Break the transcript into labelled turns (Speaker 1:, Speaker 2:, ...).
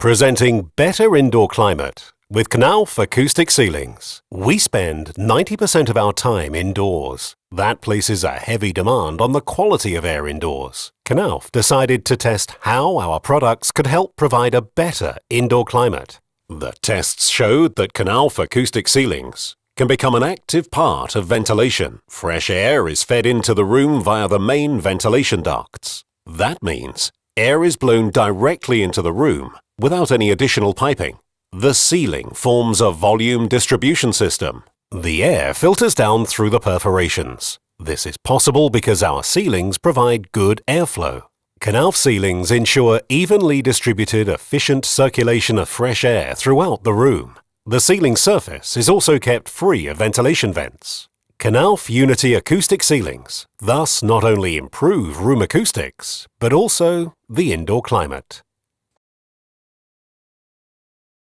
Speaker 1: Presenting better indoor climate with Knauf Acoustic Ceilings. We spend 90% of our time indoors. That places a heavy demand on the quality of air indoors. Knauf decided to test how our products could help provide a better indoor climate. The tests showed that Knauf Acoustic Ceilings can become an active part of ventilation. Fresh air is fed into the room via the main ventilation ducts. That means air is blown directly into the room without any additional piping. The ceiling forms a volume distribution system. The air filters down through the perforations. This is possible because our ceilings provide good airflow. Knauf ceilings ensure evenly distributed, efficient circulation of fresh air throughout the room. The ceiling surface is also kept free of ventilation vents. Knauf Unity Acoustic Ceilings thus not only improve room acoustics, but also the indoor climate.